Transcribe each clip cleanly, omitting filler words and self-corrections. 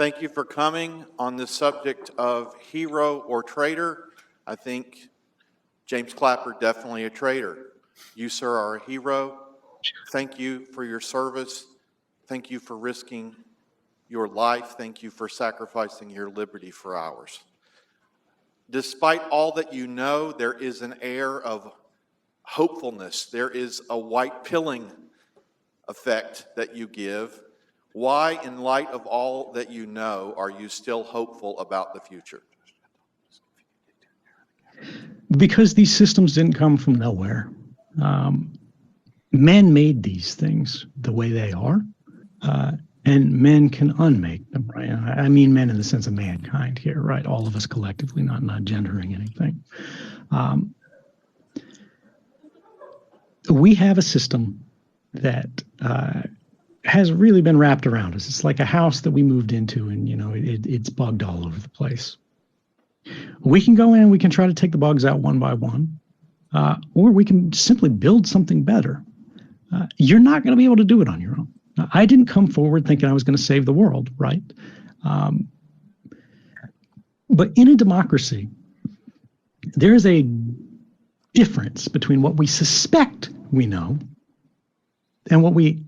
Thank you for coming on the subject of hero or traitor. I think James Clapper, definitely a traitor. You, sir, are a hero. Thank you for your service. Thank you for risking your life. Thank you for sacrificing your liberty for ours. Despite all that you know, there is an air of hopefulness. There is a white pilling effect that you give. Why, in light of all that you know, are you still hopeful about the future? Because these systems didn't come from nowhere. Men made these things the way they are, and men can unmake them, right? I mean men in the sense of mankind here, right? All of us collectively, not gendering anything. We have a system that has really been wrapped around us. It's like a house that we moved into, and it's bugged all over the place. We can go in and we can try to take the bugs out one by one, or we can simply build something better. You're not going to be able to do it on your own. I didn't come forward thinking I was going to save the world, right? But in a democracy, there is a difference between what we suspect we know and what we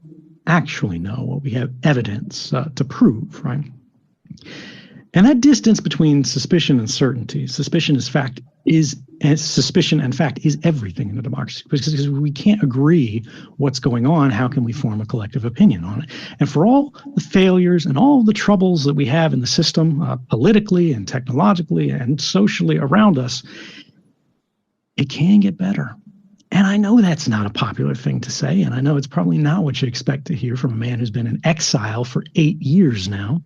actually know, what we have evidence to prove, right? And that distance between suspicion and certainty, suspicion and fact is everything in a democracy, because we can't agree what's going on. How can we form a collective opinion on it? And for all the failures and all the troubles that we have in the system, politically and technologically and socially around us, it can get better. And I know that's not a popular thing to say, and I know it's probably not what you expect to hear from a man who's been in exile for 8 years now,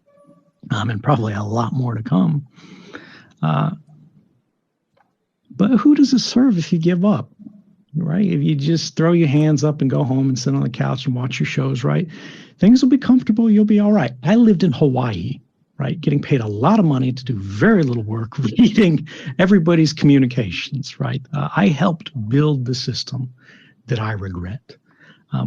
and probably a lot more to come. But who does it serve if you give up, right? If you just throw your hands up and go home and sit on the couch and watch your shows, right? Things will be comfortable. You'll be all right. I lived in Hawaii, right? Getting paid a lot of money to do very little work, reading everybody's communications, right? I helped build the system that I regret.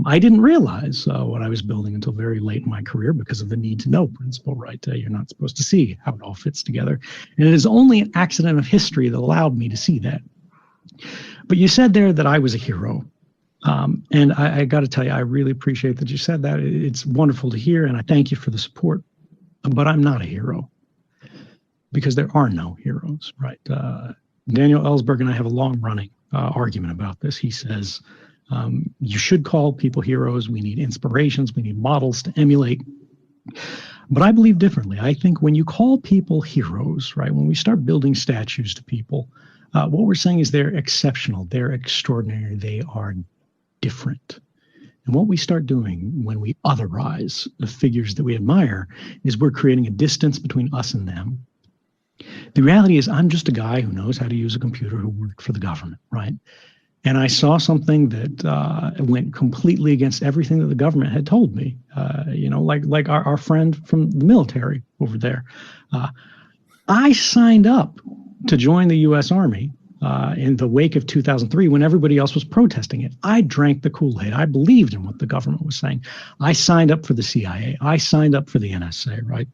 I didn't realize what I was building until very late in my career because of the need to know principle, right? You're not supposed to see how it all fits together. And it is only an accident of history that allowed me to see that. But you said there that I was a hero. And I got to tell you, I really appreciate that you said that. It's wonderful to hear, and I thank you for the support. But I'm not a hero, because there are no heroes, right? Daniel Ellsberg and I have a long-running argument about this. He says, you should call people heroes. We need inspirations. We need models to emulate. But I believe differently. I think when you call people heroes, right, when we start building statues to people, what we're saying is they're exceptional, they're extraordinary, they are different. And what we start doing when we otherize the figures that we admire is we're creating a distance between us and them. The reality is I'm just a guy who knows how to use a computer, who worked for the government, right? And I saw something that went completely against everything that the government had told me, like our friend from the military over there. I signed up to join the U.S. Army in the wake of 2003 when everybody else was protesting it. I drank the Kool-Aid. I believed in what the government was saying. I signed up for the CIA. I signed up for the NSA, right?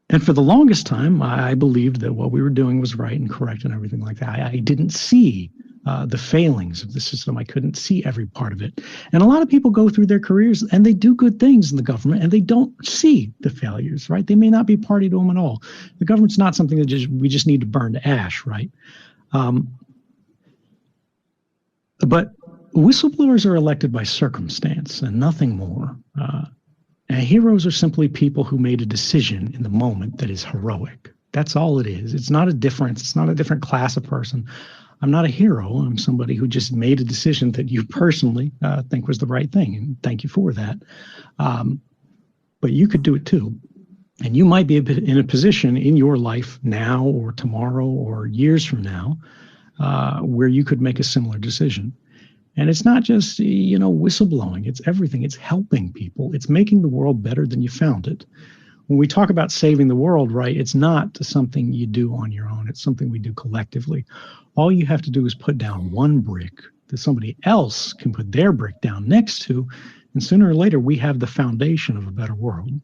And for the longest time, I believed that what we were doing was right and correct and everything like that. I didn't see the failings of the system. I couldn't see every part of it. And a lot of people go through their careers and they do good things in the government and they don't see the failures, right? They may not be party to them at all. The government's not something that we just need to burn to ash, right? But whistleblowers are elected by circumstance and nothing more. And heroes are simply people who made a decision in the moment that is heroic. That's all it is. It's not a difference. It's not a different class of person. I'm not a hero. I'm somebody who just made a decision that you personally think was the right thing. And thank you for that. But you could do it too. And you might be in a position in your life now or tomorrow or years from now where you could make a similar decision. And it's not just, whistleblowing. It's everything. It's helping people. It's making the world better than you found it. When we talk about saving the world, right, it's not something you do on your own. It's something we do collectively. All you have to do is put down one brick that somebody else can put their brick down next to, And sooner or later, we have the foundation of a better world.